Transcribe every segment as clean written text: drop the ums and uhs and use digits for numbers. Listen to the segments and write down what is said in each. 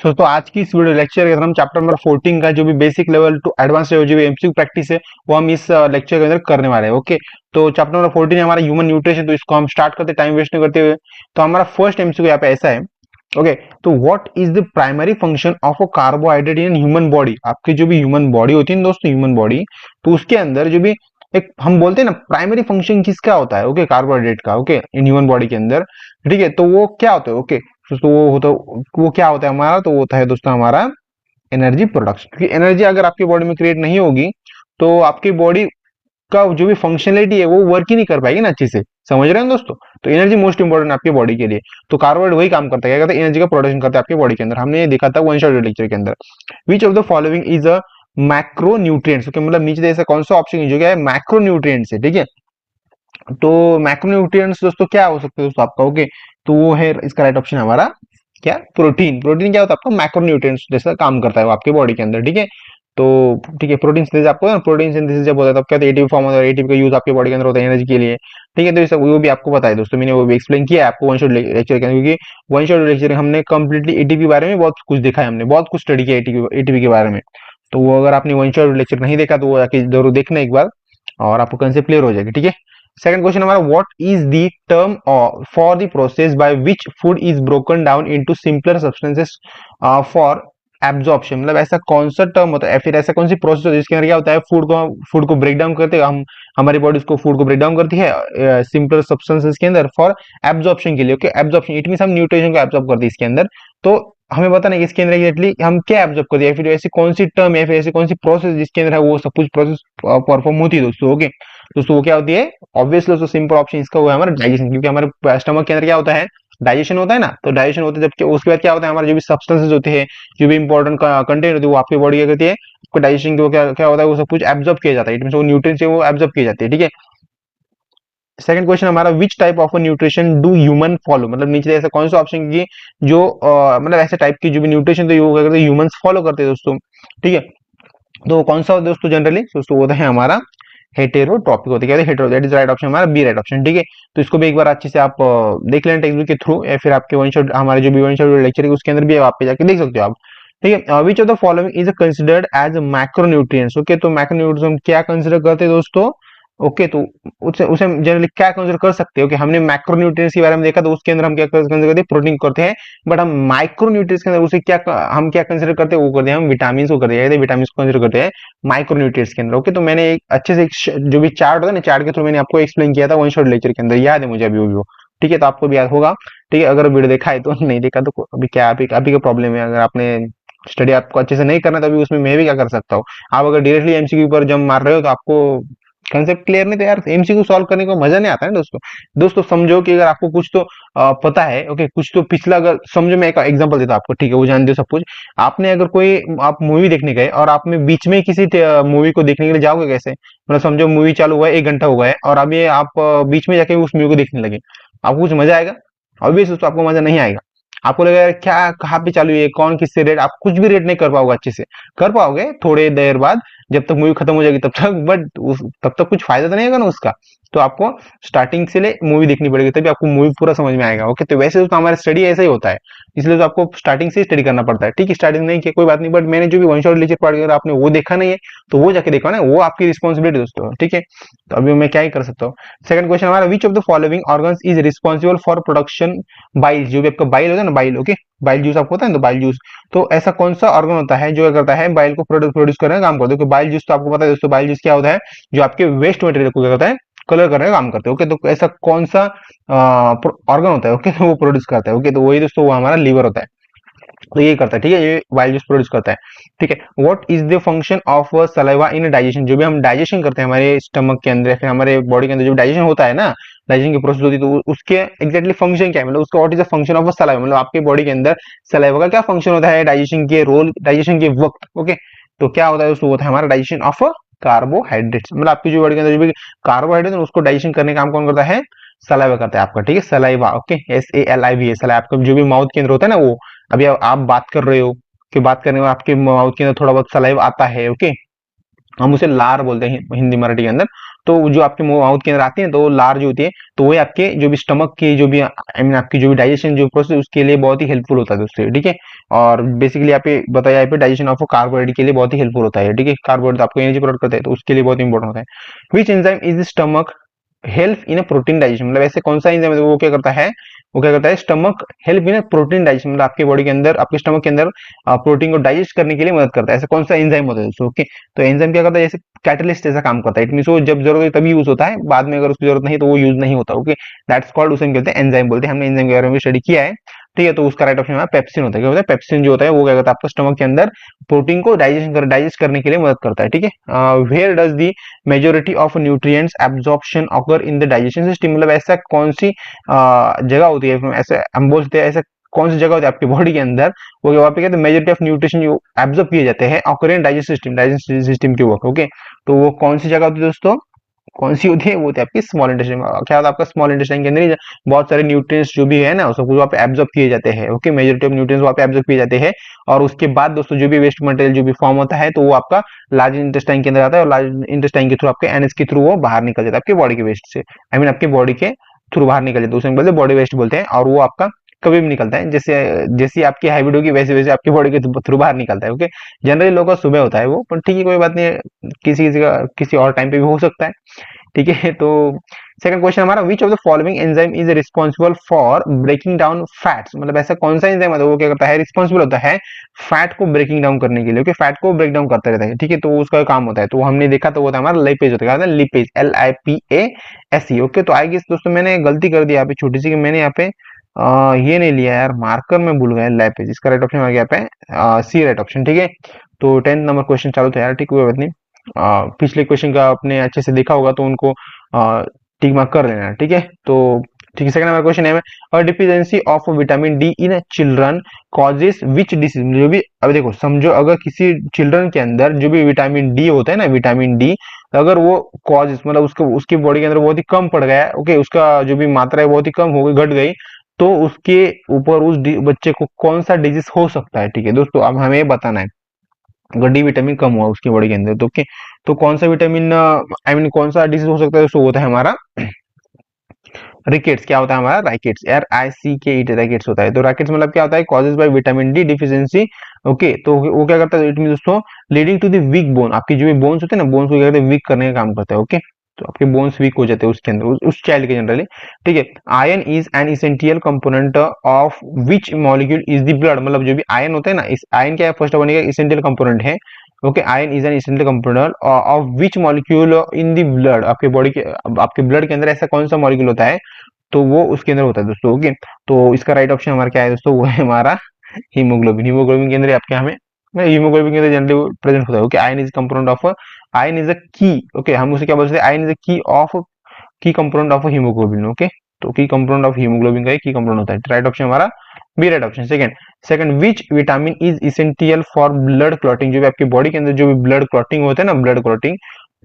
तो आज की इस वीडियो लेक्चर के अंदर हम चैप्टर नंबर 14 का जो भी basic level to advance level जो भी एमसीक्यू प्रैक्टिस है वो हम इस लेक्चर के अंदर करने वाले हैं। ओके, तो चैप्टर नंबर 14 है हमारा ह्यूमन न्यूट्रिशन। तो इसको हम स्टार्ट करते टाइम वेस्ट नहीं करते हुए। तो हमारा फर्स्ट एमसीक्यू यहाँ पे ऐसा है। ओके, तो what is the primary function of a carbohydrate in human body. आपकी जो भी ह्यूमन बॉडी होती है ना दोस्तों, ह्यूमन बॉडी, तो उसके अंदर जो भी एक हम बोलते हैं ना प्राइमरी फंक्शन किसका होता है, ओके, कार्बोहाइड्रेट का, ओके, इन ह्यूमन बॉडी के अंदर। ठीक है, तो वो क्या होता है, ओके, तो वो क्या होता है हमारा, तो वो होता है दोस्तों हमारा एनर्जी प्रोडक्शन। क्योंकि एनर्जी अगर आपकी बॉडी में क्रिएट नहीं होगी तो आपकी बॉडी का जो भी फंक्शनलिटी है वो वर्क ही नहीं कर पाएगी ना अच्छे से। समझ रहे हैं दोस्तों? तो एनर्जी मोस्ट इंपॉर्टेंट है आपकी बॉडी के लिए। तो कार्बोहाइड्रेट वही काम करता है, क्या करता है, एनर्जी का प्रोडक्शन करता है आपकी बॉडी के अंदर। हमने ये देखा था वन शॉट लेक्चर के अंदर। विच of the following is a macro nutrients. Okay, मतलब नीचे ऐसा कौन सा ऑप्शन है जो क्या है, मैक्रो न्यूट्रिएंट्स है। ठीक है, तो मैक्रोन्यूट्रिएंट्स दोस्तों क्या हो सकते हैं दोस्तों आपका, ओके, तो वो है इसका राइट ऑप्शन हमारा क्या, प्रोटीन। प्रोटीन क्या होता है आपका, मैक्रोन्यूट्रिएंट्स जैसा काम करता है वो आपके बॉडी के अंदर। ठीक है, तो ठीक है, प्रोटीन सिंथेसिस आपको ना, प्रोटीन सिंथेसिस जब होता है तब क्या होता है, एटीपी फॉर्म होता है। एटीपी का यूज आपके बॉडी के अंदर होता है एनर्जी के लिए। ठीक है, तो ये वो भी आपको पता है दोस्तों, मैंने वो भी एक्सप्लेन किया है आपको वन शॉट लेक्चर के अंदर। क्योंकि वन शॉट लेक्चर हमने कंप्लीटली एटीपी के बारे में बहुत कुछ देखा है, हमने बहुत कुछ स्टडी किया एटीपी के बारे में। तो वो अगर आपने वन शॉट लेक्चर नहीं देखा तो वो जाके जरूर देखना एक बार, और आपको कंसेप्ट क्लियर हो जाएगा। ठीक है, सेकंड क्वेश्चन हमारा, what is the term for the process by which food is broken down into simpler substances for absorption. मतलब ऐसा कौन सा टर्म होता है, फिर ऐसा कौन सी प्रोसेस होती है जिसके अंदर क्या होता है, फूड को ब्रेक डाउन करते हैं हम, हमारी बॉडी उसको फूड को ब्रेक डाउन करती है सिंपलर सब्सटेंसेस के अंदर फॉर एब्जॉर्प्शन के लिए। ओके, एब्जॉर्प्शन इट मींस हम न्यूट्रिशन को एब्जॉर्ब करते हैं इसके अंदर। तो हमें बताना है कि इसके अंदर एग्जैक्टली हम क्या एब्जॉर्ब करते हैं, फिर ऐसी कौन सी टर्म है, फिर ऐसी कौन सी प्रोसेस जिसके अंदर है वो सब कुछ प्रोसेस परफॉर्म होती है दोस्तों। ओके, दोस्तों वो क्या होती है, ऑब्वियसली दोस्तों सिंपल ऑप्शन इसका हुआ है हमारा डाइजेशन। क्योंकि हमारे स्टमक के अंदर क्या होता है, डाइजेशन होता है ना। तो डाइजेशन होता है, जबकि उसके बाद क्या होता है, हमारे जो भी सब्सटेंसेस होते हैं, जो भी इंपॉर्टेंट कंटेंट होती है वो आपकी बॉडी क्या करती है, उसको डाइजेशन के वो क्या क्या होता है, वो सब कुछ एब्जॉर्ब किया जाता है। इट मींस वो न्यूट्रिएंट्स है वो एब्जॉर्ब किए जाते हैं। ठीक है, सेकंड क्वेश्चन हमारा, which type of nutrition do human follow. मतलब नीचे ऐसा कौन सा ऑप्शन की जो मतलब ऐसे टाइप की जो भी न्यूट्रिशन तो वो क्या करते हैं, ह्यूमंस फॉलो करते हैं दोस्तों। ठीक है, तो कौन सा होता है दोस्तों, जनरली दोस्तों होता है हमारा हेटेरोट्रॉपिक होता है। क्या hetero, that is right option हमारा बी राइट ऑप्शन। ठीक है, तो इसको भी एक बार अच्छे से आप देख लेना टेक्स्ट बुक के थ्रू, या फिर आपके वन शॉट हमारे जो भी वन शॉट लेक्चर है उसके अंदर भी आप पे जाके देख सकते हो आप। ठीक है, which of the following is considered as macronutrients. Okay, तो मैक्रोन्यूट्रिएंट्स हम क्या कंसिडर करते हैं दोस्तों, ओके, तो उसे उसे जनरली क्या कंसिडर कर सकते हैं। ओके, हमने मैक्रोन्यूट्रिएंट्स के बारे में देखा, तो उसके अंदर हम क्या कंसिडर करते हैं, प्रोटीन करते हैं। बट हम माइक्रोन्यूट्रिएंट्स के अंदर उसे क्या हम क्या कंसिडर करते हैं, वो करते हैं हम विटामिन को करते हैं, विटामिन को कंसिडर करते हैं माइक्रोन्यूट्रिएंट्स के अंदर। ओके, तो मैंने एक अच्छे से जो भी चार्ट होता है ना, चार्ट के थ्रू मैंने आपको एक्सप्लेन किया था वन शॉट लेक्चर के अंदर, याद है मुझे अभी वो। ठीक है, तो आपको भी याद होगा। ठीक है, अगर वीडियो देखा है तो नहीं देखा तो अभी क्या, अभी का प्रॉब्लम है। अगर आपने स्टडी आपको अच्छे से नहीं करना तो अभी उसमें मैं भी क्या कर सकता हूँ। आप अगर डायरेक्टली एमसीक्यू पर जंप मार रहे हो तो आपको कंसेप्ट क्लियर नहीं, तो यार एमसीक्यू सॉल्व करने को मजा नहीं आता है दोस्तों। दोस्तों समझो कि अगर आपको कुछ तो पता है, ओके, कुछ तो पिछला, अगर समझो मैं एक एग्जांपल देता हूं आपको। ठीक है, वो जानते हो सब कुछ। आपने अगर कोई आप मूवी देखने गए और आप में बीच में किसी मूवी को देखने के लिए जाओगे कैसे, मतलब समझो मूवी चालू हुआ है 1 घंटा हुआ है और अभी आप बीच में जाके उस मूवी को देखने लगे, आपको कुछ मजा आएगा? ऑब्वियस दोस्तों आपको मजा नहीं आएगा। आपको लगेगा यार क्या कहाँ पे चालू है, कौन किससे रेट, आप कुछ भी रेट नहीं कर पाओगे अच्छे से। कर पाओगे थोड़े देर बाद, जब तक मूवी खत्म हो जाएगी तब तक, बट तब तक कुछ फायदा तो नहीं होगा ना उसका। तो आपको स्टार्टिंग से ले मूवी देखनी पड़ेगी, तभी आपको मूवी पूरा समझ में आएगा। ओके, तो वैसे तो हमारा स्टडी ऐसा ही होता है, इसलिए तो आपको स्टार्टिंग से स्टडी करना पड़ता है। ठीक है, स्टार्टिंग नहीं किया कोई बात नहीं, बट मैंने जो भी वन शॉट लेक्चर पढ़ अगर आपने वो देखा नहीं है तो वो जाके देखा ना, वो आपकी रिस्पॉन्सिबिलिटी दोस्तों। ठीक है, तो अभी मैं क्या ही कर सकता हूँ। सेकंड क्वेश्चन हमारा, which of the following organs is responsible for production bile. जो भी आपका बाइल होता है ना, बाइल, ओके, बाइल जूस आपको होता है ना, तो बाइल जूस, तो ऐसा कौन सा ऑर्गन होता है जो करता है बाइल को प्रोड्यूस करने का काम करता है। क्योंकि बाइल जूस तो आपको पता है दोस्तों, बाइल जूस क्या होता है, जो आपके वेस्ट मटेरियल को क्या करता है, कलर करने का काम करते हैं। ओके, तो ऐसा कौन सा ऑर्गन होता है, ओके, तो वो प्रोड्यूस करता है। ओके, तो वही दोस्तों वो हमारा लीवर होता है, तो ये करता है। ठीक है, ये बाइल जूस प्रोड्यूस करता है। ठीक है, what is the function of saliva in digestion. जो भी हम डाइजेशन करते हैं हमारे स्टमक के अंदर, फिर हमारे बॉडी के अंदर जो डाइजेशन होता है ना, डाइजेशन की प्रोसेस होती है, तो उसके एग्जैक्टली फंक्शन क्या है, मतलब उसका what is the function of saliva. मतलब आपके बॉडी के अंदर सलाइवा का क्या फंक्शन होता है, डाइजेशन के रोल, डाइजेशन के वक्त। ओके, तो क्या होता है उसको, होता है हमारा डाइजेशन ऑफ कार्बोहाइड्रेट्स। मतलब आपकी जो बॉडी के अंदर जो भी कार्बोहाइड्रेट है उसको डाइजेशन करने का काम कौन करता है, सलाइवा करता है आपका। ठीक है, सलाइवा, ओके, SALIVA, सलाइवा आपका जो भी माउथ के अंदर होता है ना, वो अभी आप बात कर रहे हो, कि बात करने में आपके माउथ के अंदर थोड़ा बहुत सलाइवा आता है। ओके, हम उसे लार बोलते हैं हिंदी मराठी के अंदर, तो जो आपके माउथ के अंदर आती है तो वो लार्ज होती है, तो वो आपके जो भी स्टमक की जो भी आई मीन आपकी जो भी डाइजेशन जो प्रोसेस उसके लिए बहुत ही हेल्पफुल होता है दोस्तों, ठीक है। और बेसिकली यहाँ पे बताया, यहाँ पे डाइजेशन ऑफ कार्बोहाइड्रेट के लिए बहुत ही हेल्पफुल होता है, ठीक है। कार्बोहाइड्रेट आपको एनर्जी प्रोवाइड करता है, तो उसके लिए बहुत इंपॉर्टेंट होता है। Which enzyme is stomach help in protein digestion, मतलब ऐसे कौन सा एंजाइम है वो क्या करता है, वो क्या करता है stomach help in protein digestion, मतलब आपके बॉडी के अंदर आपके स्टमक के अंदर प्रोटीन को डाइजेस्ट करने के लिए मदद करता है। ऐसा कौन सा एंजाइम होता है दोस्तों, ओके। तो एंजाइम क्या करता है, जैसे कैटलिस्ट जैसा काम करता है। इट मींस वो जब जरूरत है तभी यूज होता है, बाद में अगर उसकी जरूरत नहीं तो वो यूज नहीं होता, ओके। दैट्स कॉल्ड, उसे हम कहते हैं एंजाइम बोलते हैं। हमने एंजाइम के बारे में स्टडी किया है, ठीक है। तो उसका राइट ऑप्शन हमारा पेप्सिन होता है। क्या होता है, पेप्सिन जो होता है वो क्या करता है आपका स्टमक के अंदर प्रोटीन को डाइजेस्ट करने के लिए मदद करता है, ठीक है। Where does the majority of nutrients absorption occur in the digestion system, मतलब ऐसा कौन सी जगह होती है, ऐसे हम बोलते हैं ऐसा कौन सी जगह होती है आपकी बॉडी के अंदर, वो वहाँ पे कहते हैं मेजोरिटी ऑफ न्यूट्रिशन जो एब्जॉर्ब किए जाते हैं ऑकर इन डाइजेशन सिस्टम के वर्क, ओके। तो वो कौन सी जगह होती है दोस्तों, कौन सी होती है, वो होती है आपकी स्मॉल इंटेस्टाइन। क्या होता है आपका स्मॉल इंटेस्टाइन के अंदर ही बहुत सारे न्यूट्रिएंट्स जो भी है ना सब कुछ वहाँ पे एब्जॉर्ब किए जाते हैं, ओके। मेजोरिटी ऑफ न्यूट्रिएंट्स वहाँ पे एब्जॉर्ब किए जाते हैं, और उसके बाद दोस्तों जो भी वेस्ट मटेरियल जो भी फॉर्म होता है तो वो आपका लार्ज इंटेस्टाइन के अंदर आता है, और लार्ज इंटेस्टाइन के थ्रू आपके एनएस के थ्रू वो बाहर निकल जाता है आपके बॉडी के वेस्ट से, आई मीन आपके बॉडी के थ्रू बाहर निकल जाता है, उसे बोलते हैं बॉडी वेस्ट बोलते हैं। और वो आपका कभी भी निकलता है, जैसे जैसी आपकी हैबिट होगी वैसे वैसे आपकी बॉडी के थ्रू बाहर निकलता है, ओके। जनरली लोगों का सुबह होता है वो, पर ठीक है कोई बात नहीं, किसी किसी का किसी और टाइम पे भी हो सकता है, ठीक है। तो सेकंड क्वेश्चन हमारा, which of the following enzyme is responsible for breaking down fats, मतलब ऐसा कौन सा एंजाइम है वो क्या करता है, रिस्पॉन्सिबल होता है फैट को ब्रेकिंग डाउन करने के लिए, ओके। फैट को ब्रेक डाउन करता रहता है, ठीक है। तो उसका काम होता है, तो हमने देखा तो वो था हमारा लिपेज होता है, लिपेज LIPASE, ओके। तो आई गेस दोस्तों मैंने गलती कर दी यहाँ पे छोटी सी, कि मैंने यहाँ पे ये नहीं लिया यार, मार्कर में भूल गया लैपेज, इसका राइट ऑप्शन आ गया यहाँ पे सी राइट ऑप्शन, ठीक है। तो 10th नंबर क्वेश्चन चालू था यार, ठीक कोई बात नहीं। पिछले क्वेश्चन का आपने अच्छे से देखा होगा तो उनको टिक मार्क कर लेना, ठीक है। तो ठीक है, सेकंड नंबर क्वेश्चन है और deficiency of vitamin D in children causes which disease, जो भी अब देखो समझो, अगर किसी चिल्ड्रन के अंदर जो भी विटामिन डी होता है ना, विटामिन डी अगर वो कॉजेस मतलब उसको उसकी बॉडी के अंदर बहुत ही कम पड़ गया, ओके, उसका जो भी मात्रा है बहुत ही कम हो गई, घट गई, तो उसके ऊपर उस बच्चे को कौन सा डिजीज हो सकता है, ठीक है दोस्तों। अब हमें बताना है अगर डी विटामिन कम हुआ उसकी बॉडी के अंदर तो ओके, तो कौन सा विटामिन आई मीन कौन सा डिजीज हो सकता है, दोस्तों होता है हमारा रिकेट्स। क्या होता है हमारा राइकेट्स, RICKET राइकेट्स होता है। तो राइकेट्स मतलब क्या होता है, causes by vitamin D deficiency, okay. तो वो क्या करता है, इट मीन दोस्तों leading to the weak bone, आपकी जो भी बोन्स होते हैं ना, बोन्स को क्या करते हैं वीक करने का काम करता है, ओके। तो आपके बोन्स वीक हो जाते हैं उसके अंदर, उस चाइल्ड के जनरली, ठीक है। Iron is an essential component of which molecule is the blood, मतलब जो भी आयरन होता है ना, इस आयरन क्या है, first of all essential component है, okay. Iron is an essential component of which molecule in the blood, आपके बॉडी के आपके ब्लड के अंदर ऐसा कौन सा मॉलिक्यूल होता है, तो वो उसके अंदर होता है दोस्तों, ओके। तो इसका राइट ऑप्शन हमारा क्या है दोस्तों, वो है हमारा हीमोग्लोबिन। हीमोग्लोबिन के अंदर आपके हमें हीमोग्लोबिन के अंदर जनरली प्रेजेंट होता है, okay. Iron is component of iron is a की, ओके, हम उसे क्या बोलते हैं, आयरन इज अ की कंपोनेंट ऑफ हीमोग्लोबिन, ओके। तो की कंपोनेंट ऑफ हीमोग्लोबिन का की कंपोनेंट होता है, राइट ऑप्शन हमारा B right option. Second second which vitamin is essential for blood clotting, जो भी आपकी बॉडी के अंदर जो भी ब्लड क्लॉटिंग होता है ना, ब्लड क्लॉटिंग,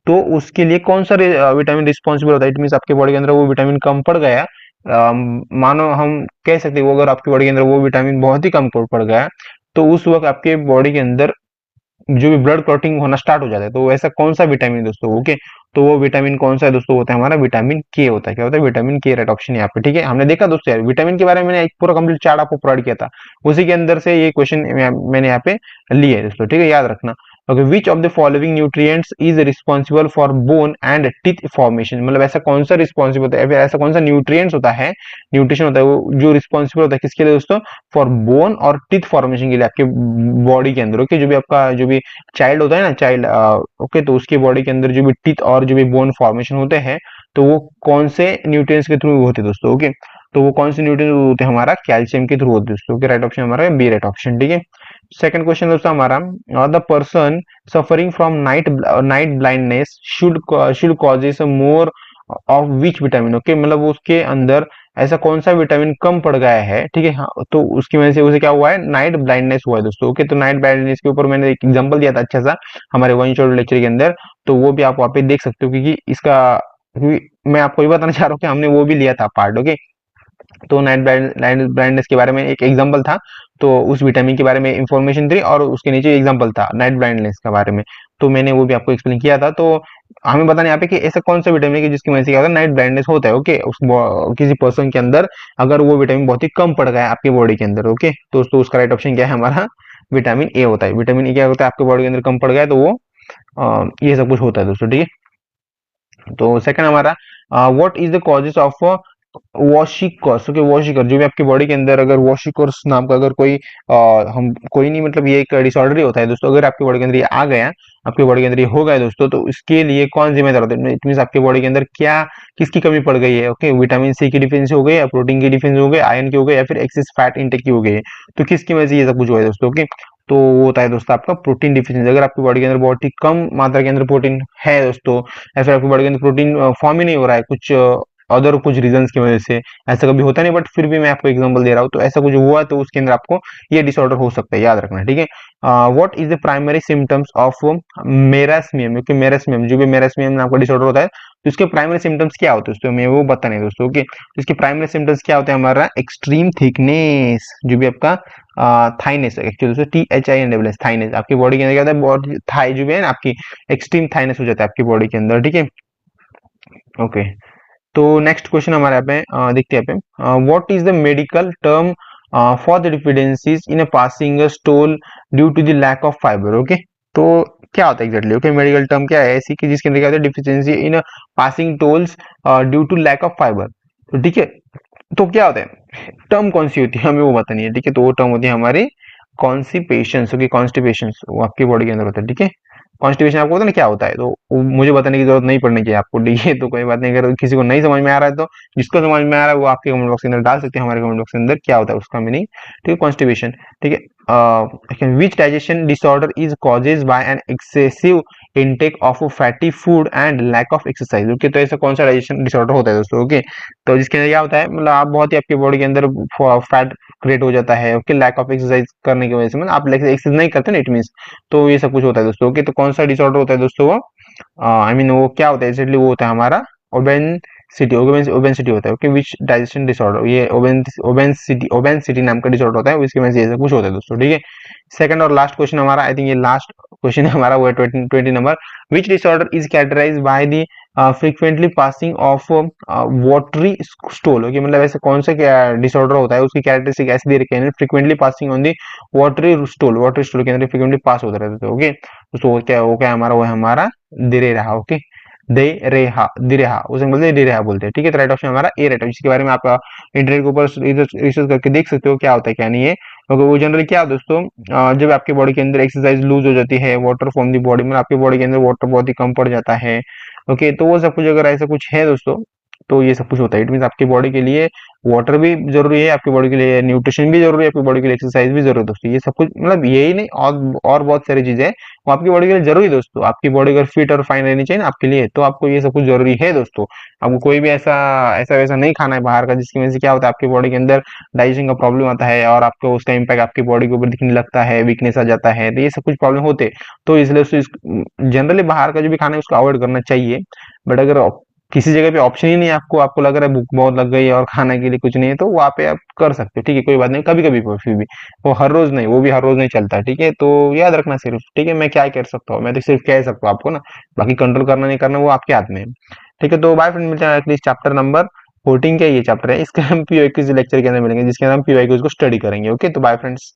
तो उसके लिए कौन सा विटामिन रिस्पॉन्सिबल होता है, इट मीन आपके बॉडी के अंदर वो विटामिन कम पड़ गया, मानो हम कह सकते हैं वो अगर आपकी बॉडी के अंदर वो विटामिन बहुत ही कम पड़ गया, तो उस वक्त आपके बॉडी के अंदर जो भी ब्लड क्लॉटिंग होना स्टार्ट हो जाता है, तो ऐसा कौन सा विटामिन है दोस्तों, ओके। तो वो विटामिन कौन सा है दोस्तों, होता है हमारा विटामिन के होता है। क्या होता है, विटामिन के, राइट ऑप्शन यहाँ पे, ठीक है। हमने देखा दोस्तों यार विटामिन के बारे में मैंने एक पूरा कंप्लीट चार्ट आपको प्रोवाइड किया था, उसी के अंदर से ये क्वेश्चन मैंने यहाँ पे लिए है दोस्तों, ठीक है, याद रखना। Okay, which of the following nutrients is responsible for bone and teeth formation, मतलब ऐसा कौन सा रिस्पॉन्सिबल होता है, फिर ऐसा कौन सा न्यूट्रिएंट्स होता है, न्यूट्रिशन होता है वो जो रिस्पॉन्सिबल होता है किसके लिए दोस्तों, फॉर बोन और टीथ फॉर्मेशन के लिए आपके बॉडी के अंदर, ओके। जो भी आपका जो भी चाइल्ड होता है ना, चाइल्ड, ओके, तो उसकी बॉडी के अंदर जो भी टीथ और जो भी बोन फॉर्मेशन होते हैं, तो वो कौन से न्यूट्रिएंट्स के थ्रू होते हैं दोस्तों, ओके। तो वो कौन से न्यूट्रिएंट्स होते हैं, हमारा कैल्शियम के थ्रू होते हैं दोस्तों, ओके। राइट ऑप्शन हमारा बी राइट ऑप्शन, ठीक है। सेकंड क्वेश्चन दोस्तों हमारा, the person suffering from night blindness should causes more of which vitamin, okay, मतलब उसके अंदर ऐसा कौन सा विटामिन कम पड़ गया है, ठीक है। हाँ, तो उसकी वजह से उसे क्या हुआ है, नाइट ब्लाइंडनेस हुआ है दोस्तों, ओके। तो नाइट ब्लाइंडनेस के ऊपर मैंने एक एग्जांपल दिया था अच्छा सा हमारे वन शॉट लेक्चर के अंदर, तो वो भी आप वहाँ पे देख सकते हो, क्योंकि इसका क्योंकि मैं आपको ये बताना चाह रहा हूँ कि हमने वो भी लिया था पार्ट, ओके। तो नाइट ब्लाइंडनेस के बारे में एक एग्जांपल था, तो उस विटामिन के बारे में इंफॉर्मेशन थी और उसके नीचे एग्जांपल था नाइट ब्लाइंडनेस के बारे में, तो मैंने वो भी आपको एक्सप्लेन किया था। तो हमें बताना यहाँ पे कि ऐसा कौन सा विटामिन है कि जिसकी वजह से क्या होता है, नाइट ब्लाइंडनेस होता है। ओके, किसी पर्सन के अंदर अगर वो विटामिन बहुत ही कम पड़ गया है आपके बॉडी के अंदर। ओके, तो उसका राइट ऑप्शन क्या है हमारा, विटामिन ए होता है। विटामिन ए क्या होता है, आपके बॉडी के अंदर कम पड़ गया है तो वो ये सब कुछ होता है दोस्तों, ठीक है। तो सेकंड हमारा, what is the causes of वॉशिकर्स। ओके, वॉशिकर जो भी आपकी बॉडी के अंदर अगर वॉशिकर्स नाम का अगर कोई हम कोई नहीं, मतलब ये एक डिसऑर्डर ही होता है दोस्तों। अगर आपकी बॉडी के अंदर ये आ गया, आपकी बॉडी के अंदर ये हो गया दोस्तों, तो इसके लिए कौन जिम्मेदार होता है, इट मीन आपकी बॉडी के अंदर क्या किसकी कमी पड़ गई है। ओके, विटामिन सी की डिफिशियंसी हो गई, या प्रोटीन की डिफिशियंसी हो गई, आयरन की हो गई, या फिर एक्सेस फैट इंटेक की हो गई है, तो किसकी वजह से ये सब कुछ हुआ है दोस्तों। ओके, तो वो होता है दोस्तों आपका प्रोटीन डिफिशियंसी। अगर आपकी बॉडी के अंदर बहुत ही कम मात्रा के अंदर प्रोटीन है दोस्तों, या फिर आपकी बॉडी के अंदर प्रोटीन फॉर्म ही नहीं हो रहा है कुछ अदर कुछ रीजंस की वजह से, ऐसा कभी होता नहीं, बट फिर भी मैं आपको एग्जांपल दे रहा हूँ, तो ऐसा कुछ हुआ तो उसके अंदर आपको ये डिसऑर्डर हो सकता है, याद रखना, ठीक है। What is the primary symptoms of marasmus, क्योंकि मेरास्मियम जो भी मेरास्मियम नाम का डिसऑर्डर होता है, तो इसके प्राइमरी सिम्टम्स क्या होते हैं दोस्तों, मैं वो बताने दोस्तों। ओके, तो इसके प्राइमरी सिम्टम्स क्या होते हैं हमारा, एक्सट्रीम थिकनेस, जो भी आपका थाइनेस एक्चुअली दोस्तों, THINES थाइनेस, आपकी बॉडी के अंदर क्या होता है, बॉडी थाई जो भी है ना आपकी, एक्सट्रीम थाइनेस हो जाता है आपकी बॉडी के अंदर, ठीक है। ओके, तो नेक्स्ट क्वेश्चन हमारे यहाँ पे देखते हैं यहाँ पे, what is the medical term for the difficulties in a passing stool due to the lack of fibre. Okay, तो क्या होता है एग्जैक्टली, ओके, मेडिकल टर्म क्या है ऐसी कि जिसके अंदर क्या होता है, deficiency in passing stools due to lack of fibre, तो ठीक है। तो क्या होता है, टर्म कौन सी होती है हमें वो बतानी है, ठीक है। तो वो टर्म होती है हमारी कॉन्स्टिपेशन। ओके, कॉन्स्टिपेशन वो आपकी बॉडी के अंदर होता है, ठीक है। कॉन्स्टिपेशन आपको पता ना क्या होता है, तो वो मुझे बताने की जरूरत नहीं पड़नी चाहिए आपको, ठीक है। तो कोई बात नहीं, अगर किसी को नहीं समझ में आ रहा है तो जिसको समझ में आ रहा है वो आपके कमेंट बॉक्स के अंदर डाल सकते हैं, हमारे कमेंट बॉक्स के अंदर क्या होता है उसका मीनिंग, ठीक है। कॉन्स्टिपेशन, ठीक है। Which digestion disorder is causes by an excessive intake of fatty food and lack of exercise. Okay, तो ऐसा कौन सा डाइजेशन डिसऑर्डर होता है दोस्तों। ओके, तो जिसके अंदर क्या होता है, मतलब आप बहुत ही आपकी बॉडी के अंदर फैट क्रिएट हो जाता है। ओके, लैक ऑफ एक्सरसाइज करने की वजह से, मतलब आप एक्सरसाइज नहीं करते ना, इट मीन्स, तो ये सब कुछ होता है दोस्तों। ओके, तो कौन सा डिसऑर्डर होता है दोस्तों, वो आई मीन वो क्या होता है एग्जैक्टली, वो होता है हमारा ओबेसिटी। ओबेसिटी होता है। ओके, विच डाइजेशन डिसऑर्डर, ये ओबेसिटी नाम का डिसऑर्डर होता है, इसकी वजह से ये सब कुछ होता है दोस्तों, ठीक है। सेकंड और लास्ट क्वेश्चन हमारा, आई थिंक ये लास्ट क्वेश्चन है हमारा, वो है 20 number, which disorder is characterised by the frequently passing of watery stool. Okay, मतलब ऐसे कौन सा क्या डिसऑर्डर होता है, उसकी कैरेक्टरिस्टिक ऐसी दे रखी है, frequently passing on the watery stool के अंदर फ्रीक्वेंटली पास होता रहता है। ओके, तो वो क्या है हमारा, वो है हमारा दिरे रहा। ओके, दे रेहा, दिरेहा, उसे बोलते हैं दिरेहा बोलते हैं, ठीक है। तो राइट ऑप्शन हमारा ए राइट, इसके बारे में आप इंटरनेट के ऊपर रिसर्च करके देख सकते हो क्या होता है क्या नहीं है। क्योंकि वो जनरली क्या है दोस्तों, जब आपके बॉडी के अंदर एक्सरसाइज लूज हो जाती है, वाटर फ्रॉम दी बॉडी में आपके बॉडी के अंदर वाटर बहुत ही कम पड़ जाता है। ओके, तो वो सब कुछ अगर ऐसा कुछ है दोस्तों, तो ये सब कुछ होता है। इट मीन आपकी बॉडी के लिए वाटर भी जरूरी है, आपकी बॉडी के लिए न्यूट्रिशन भी जरूरी है, आपकी बॉडी के लिए एक्सरसाइज भी जरूरी है दोस्तों। ये सब कुछ मतलब यही नहीं, और बहुत सारी चीजें हैं वो आपकी बॉडी के लिए जरूरी है दोस्तों। आपकी बॉडी अगर फिट और फाइन रहनी चाहिए ना आपके लिए, तो आपको ये सब कुछ जरूरी है दोस्तों। आपको कोई भी ऐसा ऐसा वैसा नहीं खाना है बाहर का, जिसकी वजह से क्या होता है, आपकी बॉडी के अंदर डाइजेशन का प्रॉब्लम आता है और आपको उसका इम्पैक्ट आपकी बॉडी के ऊपर दिखने लगता है, वीकनेस आ जाता है, तो ये सब कुछ प्रॉब्लम होते हैं। तो इसलिए जनरली बाहर का जो भी खाना है उसको अवॉइड करना चाहिए। बट अगर किसी जगह पे ऑप्शन ही नहीं है, आपको लग रहा है भूख बहुत लग गई है और खाने के लिए कुछ नहीं है, तो वहाँ पे आप कर सकते हो, ठीक है, कोई बात नहीं, कभी कभी फिर भी, वो हर रोज नहीं, वो भी हर रोज नहीं चलता, ठीक है। तो याद रखना सिर्फ, ठीक है, मैं क्या कर सकता हूँ, मैं तो सिर्फ कह सकता हूँ आपको ना, बाकी कंट्रोल करना नहीं करना वो आपके हाथ में है, ठीक है। तो बाय फ्रेंड, मिलते हैं एटलीस्ट चैप्टर नंबर 14 का ये चैप्टर है, इसके हम पीओक्यूज लेक्चर के अंदर मिलेंगे, जिसके अंदर हम पीओक्यूज को स्टडी करेंगे। ओके, तो बाय फ्रेंड्स।